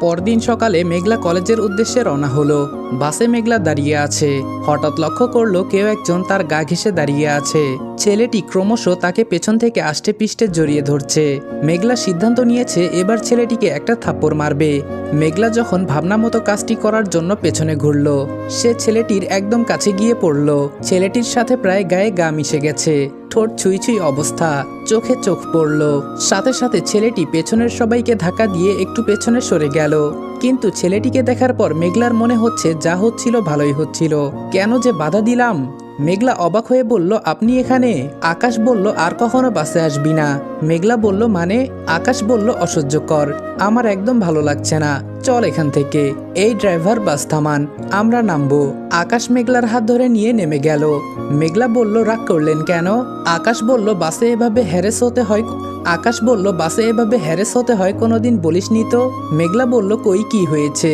পরদিন সকালে মেঘলা কলেজের উদ্দেশ্যে রওনা হলো। বাসে মেঘলা দাঁড়িয়ে আছে। হঠাৎ লক্ষ্য করলো কেউ একজন তার গা ঘেঁষে দাঁড়িয়ে আছে। ছেলেটি ক্রমশ তাকে পেছন থেকে আষ্টে পিষ্টে জড়িয়ে ধরছে। মেঘলা সিদ্ধান্ত নিয়েছে এবার ছেলেটিকে একটা থাপ্পড় মারবে। মেঘলা যখন ভাবনা মতো কাজটি করার জন্য পেছনে ঘুরল, সে ছেলেটির একদম কাছে গিয়ে পড়ল। ছেলেটির সাথে প্রায় গায়ে গা মিশে গেছে। ঠোঁট ছুঁই ছুঁই অবস্থা, চোখে চোখ পড়ল। সাথে সাথে ছেলেটি পেছনের সবাইকে ধাক্কা দিয়ে একটু পেছনে সরে গেল। কিন্তু ছেলেটিকে দেখার পর মেঘলার মনে হচ্ছে যা হচ্ছিল ভালোই হচ্ছিল, কেন যে বাধা দিলাম। মেঘলা অবাক হয়ে বলল, আপনি এখানে? আকাশ বলল, আর কখনো বাসে আসবি না। মেঘলা বলল, মানে? আকাশ বলল, অসহ্যকর, আমার একদম ভালো লাগছে না, চল এখান থেকে। এই ড্রাইভার, বাস থামান, আমরা নামবো। আকাশ মেঘলার হাত ধরে নিয়ে নেমে গেল। মেঘলা বলল, রাগ করলেন কেন? আকাশ বলল, বাসে এভাবে হ্যারেস হতে হয় কোনোদিন বলিসনি তো। মেঘলা বলল, কই কি হয়েছে?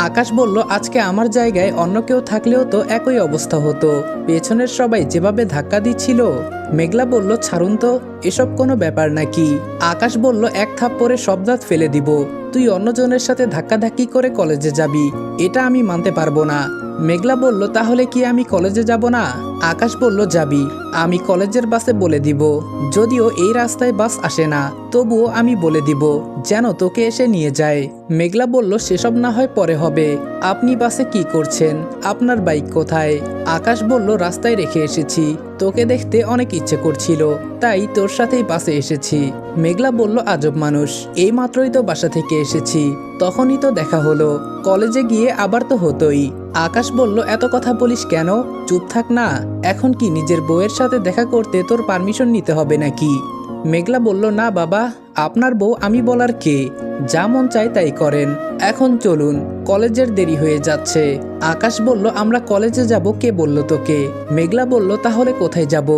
আকাশ বলল, আজকে আমার জায়গায় অন্য কেউ থাকলেও তো একই অবস্থা হতো, পেছনের সবাই যেভাবে ধাক্কা দিচ্ছিল। মেঘলা বলল, ছাড়ুন তো, এসব কোনো ব্যাপার নাকি? আকাশ বলল, এক থাপ্পড়ে সব দাঁত ফেলে দিব। তুই অন্যজনের সাথে ধাক্কাধাক্কি করে কলেজে যাবি, এটা আমি মানতে পারবো না। মেঘলা বলল, তাহলে কি আমি কলেজে যাব না? আকাশ বলল, যাবি, আমি কলেজের বাসে বলে দিব। যদিও এই রাস্তায় বাস আসে না, তবুও আমি বলে দিব যেন তোকে এসে নিয়ে যায়। মেঘলা বলল, সেসব না হয় পরে হবে, আপনি বাসে কি করছেন? আপনার বাইক কোথায়? আকাশ বলল, রাস্তায় রেখে এসেছি, তোকে দেখতে অনেক ইচ্ছে করছিল, তাই তোর সাথেই বাসে এসেছি। মেঘলা বলল, আজব মানুষ, এই মাত্রই তো বাসা থেকে এসেছি, তখনই তো দেখা হলো, কলেজে গিয়ে আবার তো হতোই। আকাশ বলল, এত কথা বলিস কেন? চুপ থাক না, এখন কি নিজের বউয়ের সাথে দেখা করতে তোর পারমিশন নিতে হবে নাকি? মেঘলা বলল, না বাবা, আপনার বউ আমি বলার কে? যা মন চায় তাই করেন, এখন চলুন, কলেজের দেরি হয়ে যাচ্ছে। আকাশ বলল, আমরা কলেজে যাব, কে বলল তোকে? মেঘলা বলল, তাহলে কোথায় যাব?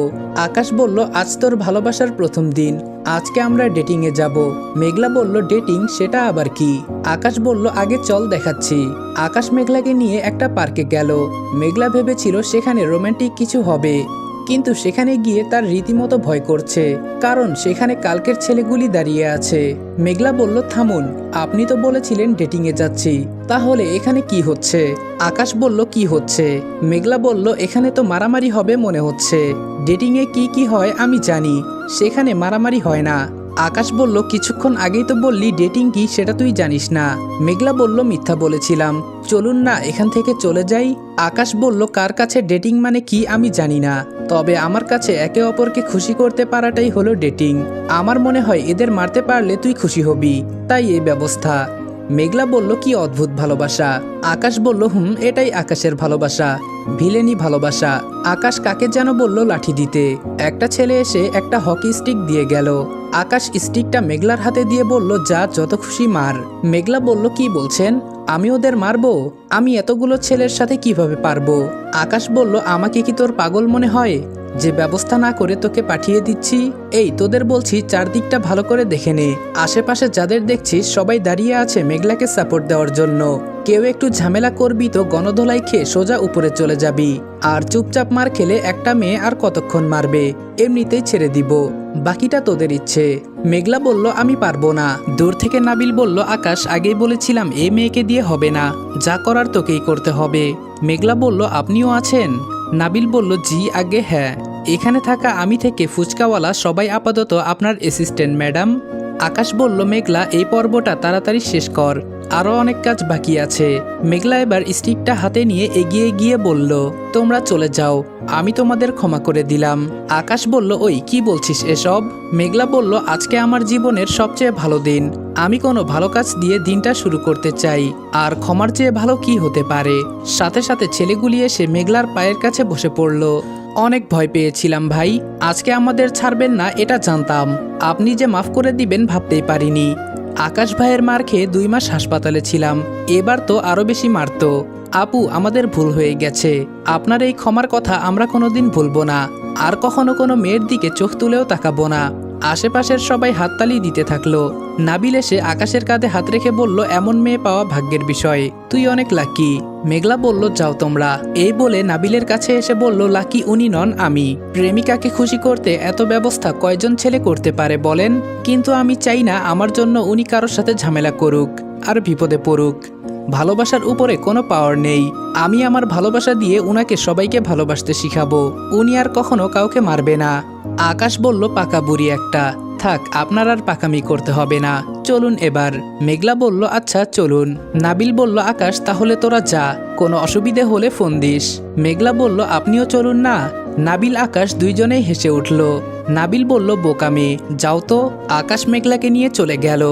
আকাশ বলল, আজ তোর ভালোবাসার প্রথম দিন, আজকে আমরা ডেটিং এ যাব। মেঘলা বলল, ডেটিং, সেটা আবার কি? আকাশ বলল, আগে চল দেখাচ্ছি। আকাশ মেঘলাকে নিয়ে একটা পার্কে গেল। মেঘলা ভেবেছিল সেখানে রোমান্টিক কিছু হবে, কিন্তু সেখানে গিয়ে তার রীতিমতো ভয় করছে, কারণ সেখানে কালকের ছেলেগুলি দাঁড়িয়ে আছে। মেঘলা বলল, থামুন, আপনি তো বলেছিলেন ডেটিং এ যাচ্ছি, তাহলে এখানে কি হচ্ছে? আকাশ বলল, কি হচ্ছে? মেঘলা বলল, এখানে তো মারামারি হবে মনে হচ্ছে। ডেটিং এ কি কি হয় আমি জানি, সেখানে মারামারি হয় না। আকাশ বলল, কিছুক্ষণ আগেই তো বললি ডেটিং কি সেটা তুই জানিস না। মেঘলা বলল, মিথ্যা বলেছিলাম, চলুন না এখান থেকে চলে যাই। আকাশ বলল, কার কাছে ডেটিং মানে কি আমি জানি না, তবে আমার কাছে একে অপরকে খুশি করতে পারাটাই হলো ডেটিং। আমার মনে হয় এদের মারতে পারলে তুই খুশি হবি, তাই এই ব্যবস্থা। মেঘলা বলল, কি অদ্ভুত ভালোবাসা। আকাশ বলল, এটাই আকাশের ভালোবাসা, ভিলেনি ভালোবাসা। আকাশ কাকে যেন বলল লাঠি দিতে, একটা ছেলে এসে একটা হকি স্টিক দিয়ে গেল। আকাশ স্টিকটা মেঘলার হাতে দিয়ে বলল, যা যত খুশি মার। মেঘলা বলল, কি বলছেন? আমি ওদের মারবো? আমি এতগুলো ছেলের সাথে কিভাবে পারবো? আকাশ বলল, আমাকে কি তোর পাগল মনে হয় যে ব্যবস্থা না করে তোকে পাঠিয়ে দিচ্ছি? এই তোদের বলছি, চারদিকটা ভালো করে দেখে নে, আশেপাশে যাদের দেখছিস সবাই দাঁড়িয়ে আছে মেঘলাকে সাপোর্ট দেওয়ার জন্য। কেউ একটু ঝামেলা করবি তো গণধোলাই খেয়ে সোজা উপরে চলে যাবি, আর চুপচাপ মার খেলে একটা মেয়ে আর কতক্ষণ মারবে, এমনিতেই ছেড়ে দিব, বাকিটা তোদের ইচ্ছে। মেঘলা বলল, আমি পারবো না। দূর থেকে নাবিল বলল, আকাশ, আগেই বলেছিলাম এই মেয়েকে দিয়ে হবে না, যা করার তোকেই করতে হবে। মেঘলা বলল, আপনিও আছেন? নাবিল বলল, জি আগে হ্যাঁ, এখানে থাকা আমি থেকে ফুচকাওয়ালা সবাই আপাতত আপনার অ্যাসিস্ট্যান্ট ম্যাডাম। আকাশ বলল, মেঘলা, এই পর্বটা তাড়াতাড়ি শেষ কর, আরও অনেক কাজ বাকি আছে। মেঘলা এবার স্টিকটা হাতে নিয়ে এগিয়ে গিয়ে বলল, তোমরা চলে যাও, আমি তোমাদের ক্ষমা করে দিলাম। আকাশ বলল, ওই কি বলছিস এসব? মেঘলা বলল, আজকে আমার জীবনের সবচেয়ে ভালো দিন, আমি কোনো ভালো কাজ দিয়ে দিনটা শুরু করতে চাই, আর ক্ষমার চেয়ে ভালো কি হতে পারে? সাথে সাথে ছেলেগুলি এসে মেঘলার পায়ের কাছে বসে পড়ল। অনেক ভয় পেয়েছিলাম ভাই, আজকে আমাদের ছাড়বেন না এটা জানতাম, আপনি যে মাফ করে দিবেন ভাবতেই পারিনি। আকাশ ভাইয়ের মার খেয়ে 2 মাস হাসপাতালে ছিলাম, এবার তো আরো বেশি মারতো। আপু, আমাদের ভুল হয়ে গেছে, আপনার এই ক্ষমার কথা আমরা কোনোদিন ভুলবো না, আর কখনো কোনো মেয়ের দিকে চোখ তুলেও তাকাবো না। আশেপাশের সবাই হাততালি দিতে থাকলো। নাবিল এসে আকাশের কাঁধে হাত রেখে বলল, এমন মেয়ে পাওয়া ভাগ্যের বিষয়, তুই অনেক লাকি। মেঘলা বলল, যাও তোমরা। এই বলে নাবিলের কাছে এসে বলল, লাকি উনি নন, আমি। প্রেমিকাকে খুশি করতে এত ব্যবস্থা কয়জন ছেলে করতে পারে বলেন? কিন্তু আমি চাই না আমার জন্য উনি কারোর সাথে ঝামেলা করুক, আর বিপদে পড়ুক। ভালোবাসার উপরে কোনো পাওয়ার নেই। আমি আমার ভালোবাসা দিয়ে উনাকে সবাইকে ভালোবাসতে শিখাবো। উনি আর কখনো কাউকে মারবে না। আকাশ বলল, পাকা বুড়ি একটা, থাক আপনার আর পাকামি করতে হবে না, চলুন এবার। মেঘলা বলল, আচ্ছা চলুন। নাবিল বলল, আকাশ তাহলে তোরা যা, কোনো অসুবিধে হলে ফোন দিস। মেঘলা বলল, আপনিও চলুন না। নাবিল আকাশ দুইজনেই হেসে উঠল। নাবিল বলল, বোকামি, যাও তো। আকাশ মেঘলাকে নিয়ে চলে গেল।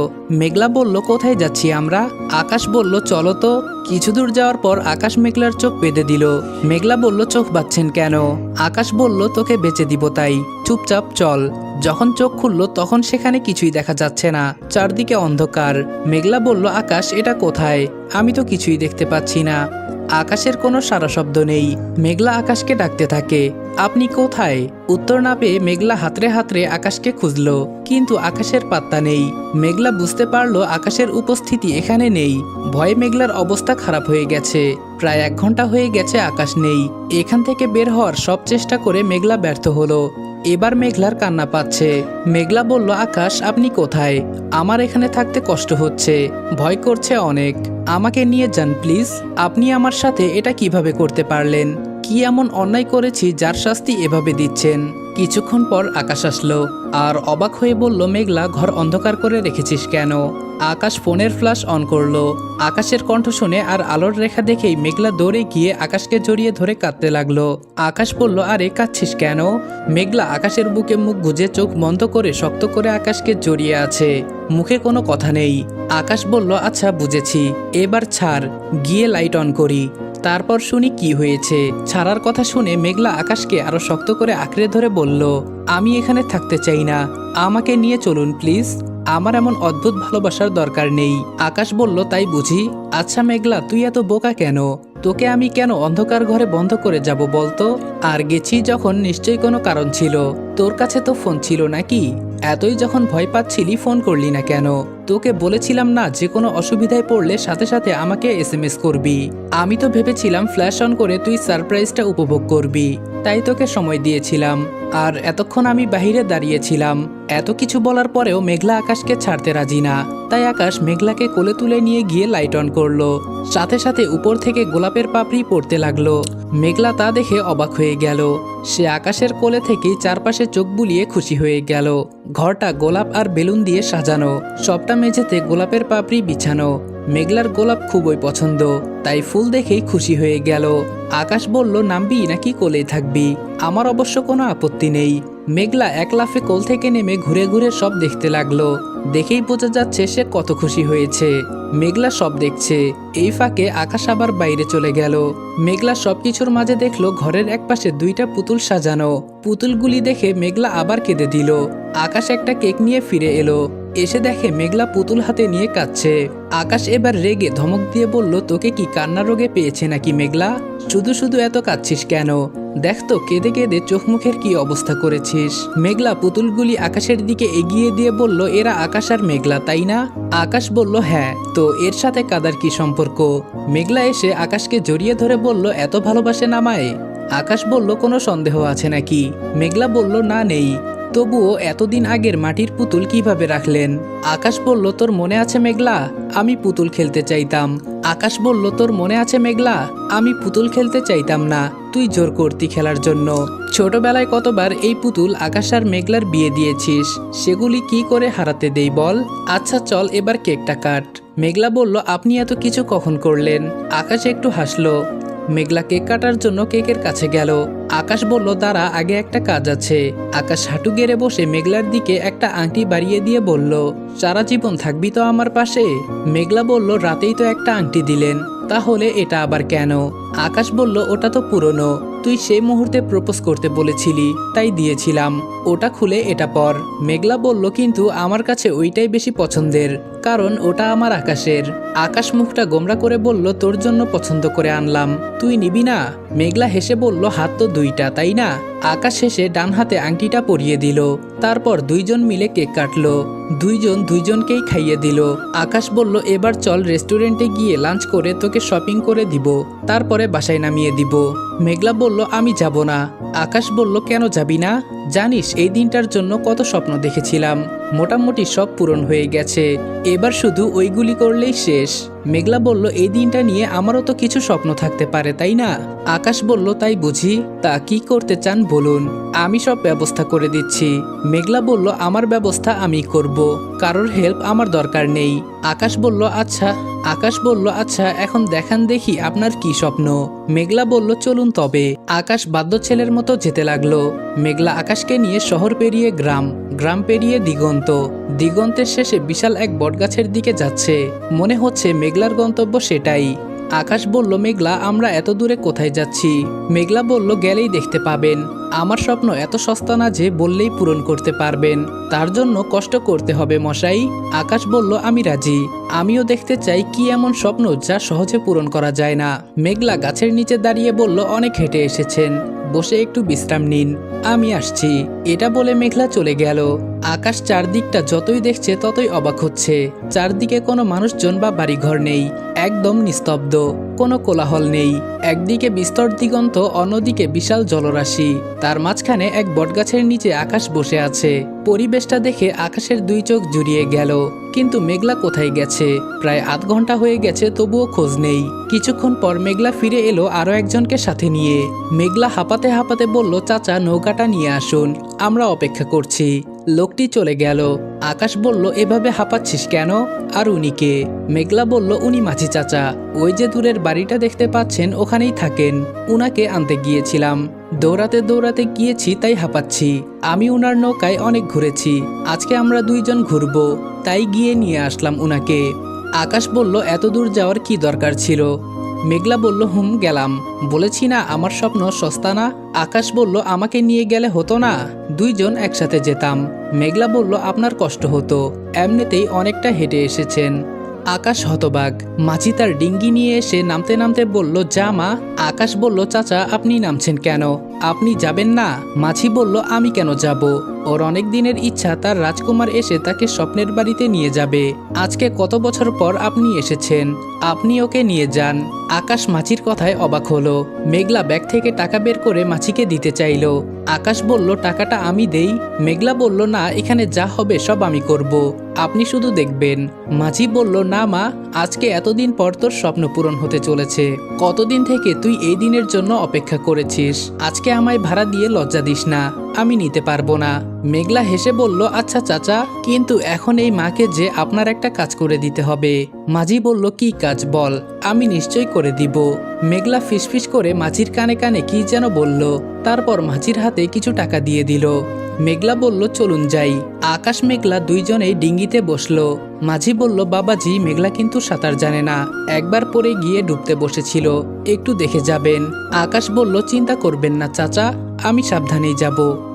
মেঘলা বলল, কোথায় যাচ্ছি আমরা? আকাশ বলল, চলো তো। কিছু দূর যাওয়ার পর আকাশ মেঘলার চোখ বেঁধে দিল। মেঘলা বলল, চোখ বাঁধছেন কেন? আকাশ বলল, তোকে বেঁচে দিব তাই, চুপচাপ চল। যখন চোখ খুলল তখন সেখানে কিছুই দেখা যাচ্ছে না, চারদিকে অন্ধকার। মেঘলা বলল, আকাশ এটা কোথায়? আমি তো কিছুই দেখতে পাচ্ছি না। আকাশের কোনো সারা শব্দ নেই। মেঘলা আকাশকে ডাকতে থাকে, আপনি কোথায়? উত্তর না পেয়ে মেঘলা হাতড়ে হাতড়ে আকাশকে খুঁজল, কিন্তু আকাশের পাত্তা নেই। মেঘলা বুঝতে পারলো আকাশের উপস্থিতি এখানে নেই। ভয়ে মেঘলার অবস্থা খারাপ হয়ে গেছে। প্রায় 1 ঘন্টা হয়ে গেছে আকাশ নেই। এখান থেকে বের হওয়ার সব চেষ্টা করে মেঘলা ব্যর্থ হলো। এবার মেঘলার কান্না পাচ্ছে। মেঘলা বলল, আকাশ আপনি কোথায়? আমার এখানে থাকতে কষ্ট হচ্ছে, ভয় করছে অনেক, আমাকে নিয়ে যান প্লিজ। আপনি আমার সাথে এটা কিভাবে করতে পারলেন? কি এমন অন্যায় করেছি যার শাস্তি এভাবে দিচ্ছেন? কিছুক্ষণ পর আকাশ আসলো আর অবাক হয়ে বলল, মেঘলা ঘর অন্ধকার করে রেখেছিস কেন? আকাশ ফোনের ফ্ল্যাশ অন করলো। আকাশের কণ্ঠ শুনে আর আলোর রেখা দেখেই মেঘলা দৌড়ে গিয়ে আকাশকে জড়িয়ে ধরে কাঁদতে লাগলো। আকাশ বলল, আরে কাঁদছিস কেন? মেঘলা আকাশের বুকে মুখ গুজে চোখ বন্ধ করে শক্ত করে আকাশকে জড়িয়ে আছে, মুখে কোনো কথা নেই। আকাশ বলল, আচ্ছা বুঝেছি, এবার ছাড়, গিয়ে লাইট অন করি, তারপর শুনি কি হয়েছে। ছাড়ার কথা শুনে মেঘলা আকাশকে আরো শক্ত করে আঁকড়ে ধরে বলল, আমি এখানে থাকতে চাই না, আমাকে নিয়ে চলুন প্লিজ, আমার এমন অদ্ভুত ভালোবাসার দরকার নেই। আকাশ বলল, তাই বুঝি? আচ্ছা মেঘলা তুই এত বোকা কেন? তোকে আমি কেন অন্ধকার ঘরে বন্ধ করে যাব বলতো? আর গেছি যখন নিশ্চয়ই কোনো কারণ ছিল। তোর কাছে তো ফোন ছিল নাকি? এতই যখন ভয় পাচ্ছিলি ফোন করলি না কেন? তোকে বলেছিলাম না যে কোনো অসুবিধায় পড়লে সাথে সাথে আমাকে এসএমএস করবি? আমি তো ভেবেছিলাম ফ্ল্যাশ অন করে তুই সারপ্রাইজটা উপভোগ করবি, তাই তোকে সময় দিয়েছিলাম। আর এতক্ষণ আমি বাহিরে দাঁড়িয়েছিলাম। এত কিছু বলার পরেও মেঘলা আকাশকে ছাড়তে রাজি না, তাই আকাশ মেঘলাকে কোলে তুলে নিয়ে গিয়ে লাইট অন করলো। সাথে সাথে উপর থেকে গোলাপের পাপড়ি পড়তে লাগলো। মেঘলা তা দেখে অবাক হয়ে গেল। সে আকাশের কোলে থেকেই চারপাশে চোখ বুলিয়ে খুশি হয়ে গেল। ঘরটা গোলাপ আর বেলুন দিয়ে সাজানো, সবটা মেঝেতে গোলাপের পাপড়ি বিছানো। মেঘলার গোলাপ খুবই পছন্দ, তাই ফুল দেখেই খুশি হয়ে গেল। আকাশ বলল, নামবি নাকি কোলেই থাকবি? আমার অবশ্য কোনো আপত্তি নেই। মেঘলা এক লাফে কোল থেকে নেমে ঘুরে ঘুরে সব দেখতে লাগলো। দেখেই বোঝা যাচ্ছে সে কত খুশি হয়েছে। মেঘলা সব দেখছে। এই ফাঁকে আকাশ আবার বাইরে চলে গেল। মেঘলা সবকিছুর মাঝে দেখলো ঘরের একপাশে 2টা পুতুল সাজানো। পুতুলগুলি দেখে মেঘলা আবার কেঁদে দিল। আকাশ একটা কেক নিয়ে ফিরে এলো। এসে দেখে মেঘলা পুতুল হাতে নিয়ে কাঁদছে। আকাশ এবার রেগে ধমক দিয়ে বলল, তোকে কি কান্না রোগে পেয়েছে নাকি মেঘলা? শুধু শুধু এত কাঁদছিস কেন? দেখ তো কেঁদে কেঁদে চোখ মুখের কি অবস্থা করেছিস। মেঘলা পুতুলগুলি আকাশের দিকে এগিয়ে দিয়ে বলল, এরা আকাশ আর মেঘলা তাই না? আকাশ বলল, হ্যাঁ, তো এর সাথে কাদার কি সম্পর্ক? মেঘলা এসে আকাশকে জড়িয়ে ধরে বলল, এত ভালোবাসে নামায়? আকাশ বলল, কোনো সন্দেহ আছে নাকি? মেঘলা বলল, না নেই। তবুও এতদিন আগের মাটির পুতুল কিভাবে রাখলেন? আকাশ বলল, তোর মনে আছে মেঘলা, আমি পুতুল খেলতে চাইতাম। আকাশ বলল, তোর মনে আছে মেঘলা, আমি পুতুল খেলতে চাইতাম না, তুই জোর করতি খেলার জন্য। ছোটবেলায় কতবার এই পুতুল আকাশ আর মেঘলার বিয়ে দিয়েছিস, সেগুলি কি করে হারাতে দেই বল? আচ্ছা চল এবার কেকটা কাট। মেঘলা বলল, আপনি এত কিছু কখন করলেন? আকাশ একটু হাসলো। মেঘলা কেক কাটার জন্য কেকের কাছে গেল। আকাশ বলল, দাঁড়া, আগে একটা কাজ আছে। আকাশ হাঁটু গেড়ে বসে মেঘলার দিকে একটা আংটি বাড়িয়ে দিয়ে বলল, সারা জীবন থাকবি তো আমার পাশে? মেঘলা বলল, রাতেই তো একটা আংটি দিলেন, তাহলে এটা আবার কেন? আকাশ বলল, ওটা তো পুরনো, তুই সেই মুহূর্তে প্রপোজ করতে বলেছিলি, তাই দিয়েছিলাম, ওটা খুলে এটা পর। মেঘলা বলল, কিন্তু আমার কাছে ওইটাই বেশি পছন্দের, কারণ ওটা আমার আকাশের। আকাশ মুখটা গোমরা করে বলল, তোর জন্য পছন্দ করে আনলাম, তুই নিবি না? মেঘলা হেসে বলল, হাত তো 2টা তাই না? আকাশ শেষে ডান হাতে আংটিটা পরিয়ে দিল। তারপর দুইজন মিলে কেক কাটলো। দুইজন দুইজনকেই খাইয়ে দিল। আকাশ বলল, এবার চল রেস্টুরেন্টে গিয়ে লাঞ্চ করে তোকে শপিং করে দিব, তারপরে বাসায় নামিয়ে দিব। মেঘলা বলল, আমি যাব না, আকাশ বলল, কেন যাবি না? জানিস এই দিনটার জন্য কত স্বপ্ন দেখেছিলাম, মোটামুটি সব পূরণ হয়ে গেছে, এবার শুধু ওইগুলি করলেই শেষ। মেঘলা বলল, এই দিনটা নিয়ে আমারও তো কিছু স্বপ্ন থাকতে পারে, তাই না? আকাশ বলল, তাই বুঝি? তা কি করতে চান বলুন, আমি সব ব্যবস্থা করে দিচ্ছি। মেঘলা বলল, আমার ব্যবস্থা আমি করব, কারোর হেল্প আমার দরকার নেই। আকাশ বলল, আচ্ছা এখন দেখান দেখি আপনার কি স্বপ্ন। মেঘলা বলল, চলুন তবে। আকাশ বাধ্য ছেলের মতো যেতে লাগলো। মেঘলা আকাশকে নিয়ে শহর পেরিয়ে গ্রাম, গ্রাম পেরিয়ে দিগন্ত, দিগন্তের শেষে বিশাল এক বটগাছের দিকে যাচ্ছে। মনে হচ্ছে মেঘলার গন্তব্য সেটাই। আকাশ বলল, মেঘলা আমরা এত দূরে কোথায় যাচ্ছি? মেঘলা বলল, গেলেই দেখতে পাবেন। আমার স্বপ্ন এত সস্তা না যে বললেই পূরণ করতে পারবেন, তার জন্য কষ্ট করতে হবে মশাই। আকাশ বলল, আমি রাজি, আমিও দেখতে চাই কি এমন স্বপ্ন যা সহজে পূরণ করা যায় না। মেঘলা গাছের নিচে দাঁড়িয়ে বলল, অনেক হেঁটে এসেছেন, বসে একটু বিশ্রাম নিন, আমি আসছি। এটা বলে মেঘলা চলে গেল। আকাশ চারদিকটা যতই দেখছে ততই অবাক হচ্ছে। চারদিকে কোনো মানুষজন বা বাড়িঘর নেই, একদম নিস্তব্ধ, কোনো কোলাহল নেই। একদিকে বিস্তর দিগন্ত, অন্যদিকে বিশাল জলরাশি, তার মাঝখানে এক বটগাছের নিচে আকাশ বসে আছে। পরিবেশটা দেখে আকাশের দুই চোখ জুড়িয়ে গেল। কিন্তু মেঘলা কোথায় গেছে? প্রায় আধ ঘন্টা হয়ে গেছে, তবুও খোঁজ নেই। কিছুক্ষণ পর মেঘলা ফিরে এলো আরো একজনকে সাথে নিয়ে। মেঘলা হাঁপাতে হাঁপাতে বলল, চাচা নৌকাটা নিয়ে আসুন, আমরা অপেক্ষা করছি। লোকটি চলে গেল। আকাশ বলল, এভাবে হাঁপাচ্ছিস কেন? আর উনি কে? মেঘলা বলল, উনি মাঝি চাচা, ওই যে দূরের বাড়িটা দেখতে পাচ্ছেন ওখানেই থাকেন, উনাকে আনতে গিয়েছিলাম। দৌড়াতে দৌড়াতে গিয়েছি তাই হাঁপাচ্ছি। আমি উনার নৌকায় অনেক ঘুরেছি, আজকে আমরা দুইজন ঘুরবো, তাই গিয়ে নিয়ে আসলাম উনাকে। আকাশ বলল, এত দূর যাওয়ার কি দরকার ছিল? মেঘলা বলল, গেলাম, বলেছি না আমার স্বপ্ন সস্তা না। আকাশ বলল, আমাকে নিয়ে গেলে হতো না? দুইজন একসাথে যেতাম। মেঘলা বলল, আপনার কষ্ট হতো, এমনিতেই অনেকটা হেঁটে এসেছেন। আকাশ হতবাক। মাঝি তার ডিঙ্গি নিয়ে এসে নামতে নামতে বলল, যা মা। আকাশ বলল, চাচা আপনি নামছেন কেন? আপনি যাবেন না? মাঝি বলল, আমি কেন যাব? ওর অনেক দিনের ইচ্ছা তার রাজকুমার এসে তাকে স্বপ্নের বাড়িতে নিয়ে যাবে। আজকে কত বছর পর আপনি এসেছেন, আপনি ওকে নিয়ে যান। আকাশ মাছির কথায় অবাক হলো। মেঘলা ব্যাগ থেকে টাকা বের করে মাছিকে দিতে চাইল। আকাশ বলল, টাকাটা আমি দেই। মেঘলা বলল, না, এখানে যা হবে সব আমি করব, আপনি শুধু দেখবেন। মাঝি বলল, না মা, আজকে এতদিন পর তোর স্বপ্ন পূরণ হতে চলেছে। কতদিন থেকে তুই এই দিনের জন্য অপেক্ষা করেছিস, আজকে আমায় ভাড়া দিয়ে লজ্জা দিস না, আমি নিতে পারবো না। মেঘলা হেসে বলল, আচ্ছা চাচা, কিন্তু এখন এই মাকে যে আপনার একটা কাজ করে দিতে হবে। মাঝি বলল, কি কাজ বল, আমি নিশ্চয় করে দিব। মেঘলা ফিসফিস করে মাঝির কানে কানে কি যেন বলল, তারপর মাঝির হাতে কিছু টাকা দিয়ে দিল। মেঘলা বলল, চলুন যাই। আকাশ মেঘলা দুইজনেই ডিঙ্গিতে বসলো। মাঝি বলল, বাবাজি, মেঘলা কিন্তু সাঁতার জানে না, একবার পরে গিয়ে ডুবতে বসেছিল, একটু দেখে যাবেন। আকাশ বলল, চিন্তা করবেন না চাচা, আমি সাবধানেই যাব।